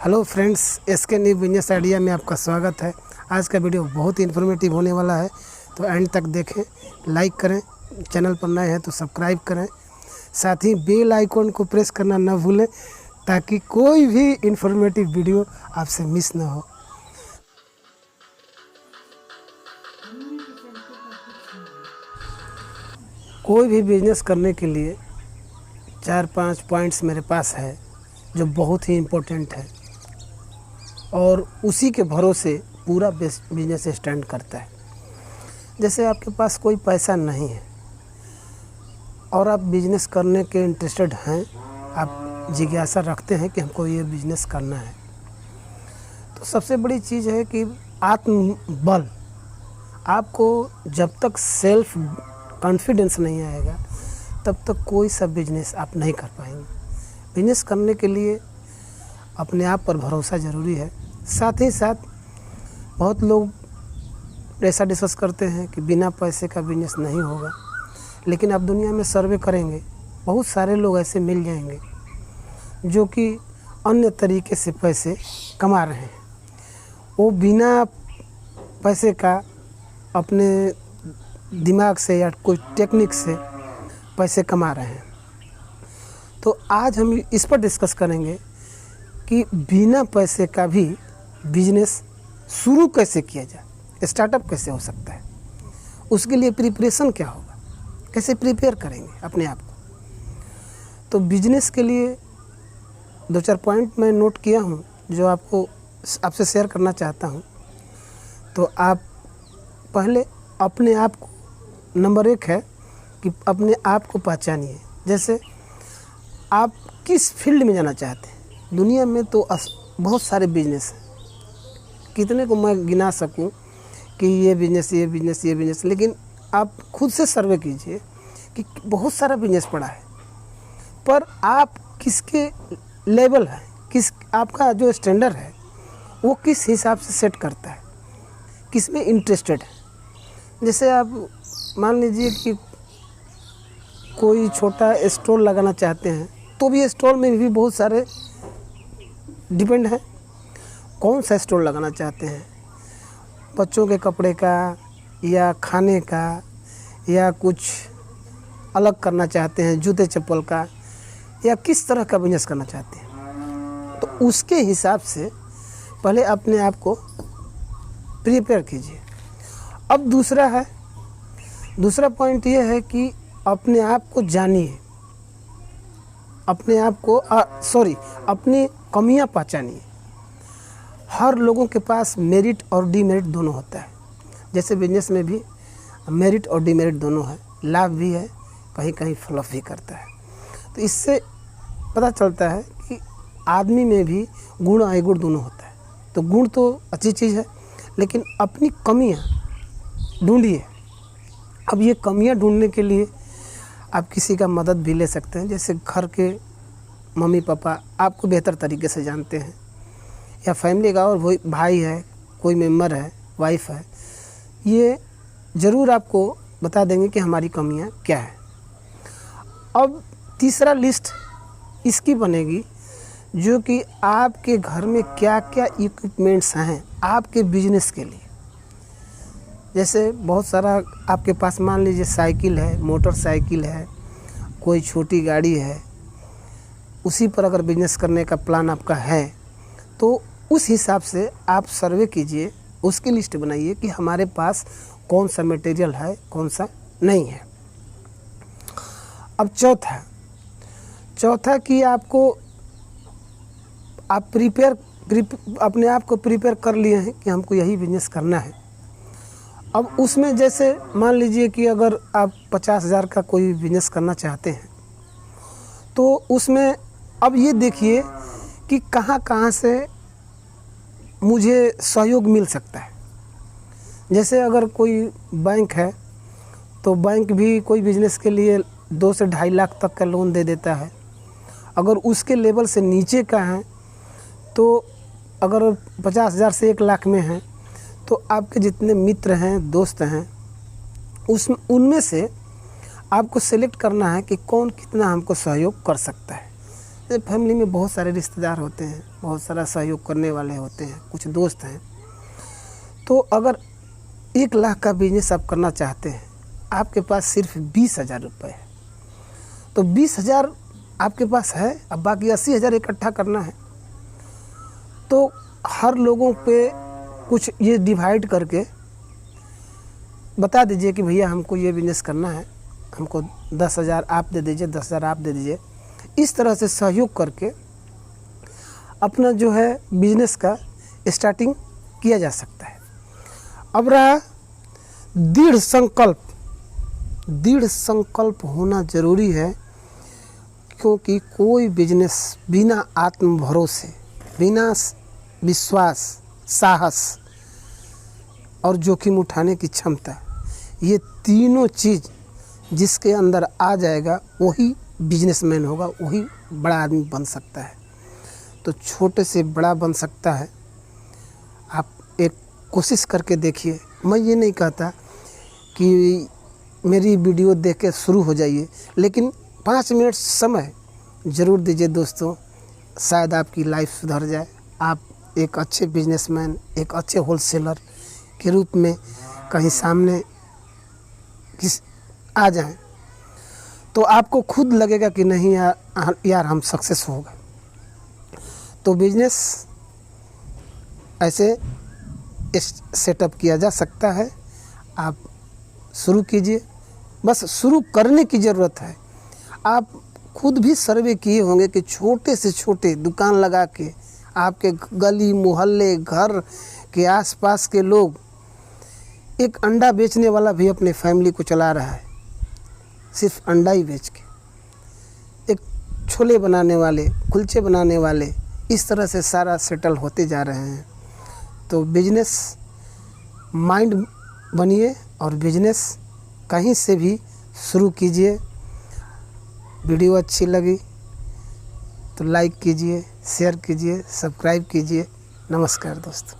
Hello friends, SK new business idea में आपका स्वागत है। आज का वीडियो बहुत ही इन्फॉर्मेटिव होने वाला है, तो एंड तक देखें, लाइक करें, चैनल पर नए हैं तो सब्सक्राइब करें, साथ ही बेल आइकॉन को प्रेस करना न भूलें ताकि कोई भी इन्फॉर्मेटिव वीडियो आपसे मिस ना हो। कोई भी बिजनेस करने के लिए 4-5 पॉइंट्स मेरे पास है जो बहुत ही इम्पोर्टेंट है और उसी के भरोसे पूरा बिजनेस स्टैंड करता है। जैसे आपके पास कोई पैसा नहीं है और आप बिजनेस करने के इंटरेस्टेड हैं, आप जिज्ञासा रखते हैं कि हमको ये बिजनेस करना है, तो सबसे बड़ी चीज़ है कि आत्मबल। आपको जब तक सेल्फ कॉन्फिडेंस नहीं आएगा तब तक कोई सा बिजनेस आप नहीं कर पाएंगे। बिजनेस करने के लिए अपने आप पर भरोसा ज़रूरी है। साथ ही साथ बहुत लोग ऐसा डिस्कस करते हैं कि बिना पैसे का बिजनेस नहीं होगा, लेकिन आप दुनिया में सर्वे करेंगे, बहुत सारे लोग ऐसे मिल जाएंगे जो कि अन्य तरीके से पैसे कमा रहे हैं। वो बिना पैसे का अपने दिमाग से या कोई टेक्निक से पैसे कमा रहे हैं। तो आज हम इस पर डिस्कस करेंगे कि बिना पैसे का भी बिजनेस शुरू कैसे किया जाए, स्टार्टअप कैसे हो सकता है, उसके लिए प्रिपरेशन क्या होगा, कैसे प्रिपेयर करेंगे अपने आप को। तो बिजनेस के लिए 2-4 पॉइंट मैं नोट किया हूँ जो आपसे शेयर करना चाहता हूँ। तो आप पहले अपने आप को, नंबर 1 है कि अपने आप को पहचानिए। जैसे आप किस फील्ड में जाना चाहते हैं। दुनिया में तो बहुत सारे बिजनेस हैं, कितने को मैं गिना सकूं कि ये बिजनेस, लेकिन आप खुद से सर्वे कीजिए कि बहुत सारा बिजनेस पड़ा है, पर आप किसके लेवल है, आपका जो स्टैंडर्ड है वो किस हिसाब से सेट करता है, किस में इंटरेस्टेड है। जैसे आप मान लीजिए कि कोई छोटा स्टॉल लगाना चाहते हैं, तो भी स्टॉल में भी बहुत सारे डिपेंड है कौन सा स्टॉल लगाना चाहते हैं। बच्चों के कपड़े का या खाने का या कुछ अलग करना चाहते हैं, जूते चप्पल का, या किस तरह का बिजनेस करना चाहते हैं, तो उसके हिसाब से पहले अपने आप को प्रिपेयर कीजिए। अब दूसरा पॉइंट ये है कि अपने आप को जानिए, अपनी कमियां पहचानिए। हर लोगों के पास मेरिट और डीमेरिट दोनों होता है। जैसे बिजनेस में भी मेरिट और डीमेरिट दोनों है, लाभ भी है, कहीं कहीं फ्लॉप भी करता है। तो इससे पता चलता है कि आदमी में भी गुण अवगुण दोनों होता है। तो गुण तो अच्छी चीज़ है, लेकिन अपनी कमियां ढूंढिए। अब ये कमियां ढूंढने के लिए आप किसी का मदद भी ले सकते हैं। जैसे घर के मम्मी पापा आपको बेहतर तरीके से जानते हैं, या फैमिली का और वही भाई है, कोई मेम्बर है, वाइफ है, ये ज़रूर आपको बता देंगे कि हमारी कमियां क्या है। अब तीसरा लिस्ट इसकी बनेगी जो कि आपके घर में क्या क्या इक्विपमेंट्स हैं आपके बिजनेस के लिए। जैसे बहुत सारा आपके पास, मान लीजिए साइकिल है, मोटरसाइकिल है, कोई छोटी गाड़ी है, उसी पर अगर बिजनेस करने का प्लान आपका है तो उस हिसाब से आप सर्वे कीजिए, उसकी लिस्ट बनाइए कि हमारे पास कौन सा मटेरियल है, कौन सा नहीं है। अब चौथा कि आप अपने आप को प्रिपेयर कर लिए हैं कि हमको यही बिजनेस करना है। अब उसमें जैसे मान लीजिए कि अगर आप 50,000 का कोई बिजनेस करना चाहते हैं, तो उसमें अब ये देखिए कि कहाँ से मुझे सहयोग मिल सकता है। जैसे अगर कोई बैंक है तो बैंक भी कोई बिजनेस के लिए 2 से 2.5 लाख तक का लोन दे देता है। अगर उसके लेवल से नीचे का है तो अगर 50,000 से 1 लाख में है, तो आपके जितने मित्र हैं, दोस्त हैं, उनमें से आपको सेलेक्ट करना है कि कौन कितना हमको सहयोग कर सकता है। फैमिली में बहुत सारे रिश्तेदार होते हैं, बहुत सारा सहयोग करने वाले होते हैं, कुछ दोस्त हैं। तो अगर 1 लाख का बिजनेस आप करना चाहते हैं, आपके पास सिर्फ 20,000 रुपये है, तो 20,000 आपके पास है, अब बाकी 80,000 इकट्ठा करना है। तो हर लोगों पे कुछ ये डिवाइड करके बता दीजिए कि भैया हमको ये बिजनेस करना है, हमको 10,000 आप दे दीजिए, 10,000 आप दे दीजिए। इस तरह से सहयोग करके अपना जो है बिजनेस का स्टार्टिंग किया जा सकता है। अब रहा दृढ़ संकल्प होना ज़रूरी है, क्योंकि कोई बिजनेस बिना आत्म भरोसे, बिना विश्वास, साहस और जोखिम उठाने की क्षमता, ये तीनों चीज़ जिसके अंदर आ जाएगा वही बिजनेसमैन होगा, वही बड़ा आदमी बन सकता है। तो छोटे से बड़ा बन सकता है। आप एक कोशिश करके देखिए। मैं ये नहीं कहता कि मेरी वीडियो देख के शुरू हो जाइए, लेकिन 5 मिनट समय ज़रूर दीजिए दोस्तों, शायद आपकी लाइफ सुधर जाए। आप एक अच्छे बिजनेसमैन, एक अच्छे होलसेलर के रूप में कहीं सामने आ जाएं, तो आपको खुद लगेगा कि नहीं यार हम सक्सेस हो गए। तो बिजनेस ऐसे सेटअप किया जा सकता है। आप शुरू कीजिए, बस शुरू करने की ज़रूरत है। आप खुद भी सर्वे किए होंगे कि छोटे से छोटे दुकान लगा के आपके गली मोहल्ले घर के आसपास के लोग, एक अंडा बेचने वाला भी अपने फैमिली को चला रहा है, सिर्फ अंडा ही बेच के। एक छोले बनाने वाले, कुलचे बनाने वाले, इस तरह से सारा सेटल होते जा रहे हैं। तो बिजनेस माइंड बनिए और बिजनेस कहीं से भी शुरू कीजिए। वीडियो अच्छी लगी तो लाइक कीजिए, शेयर कीजिए, सब्सक्राइब कीजिए। नमस्कार दोस्तों।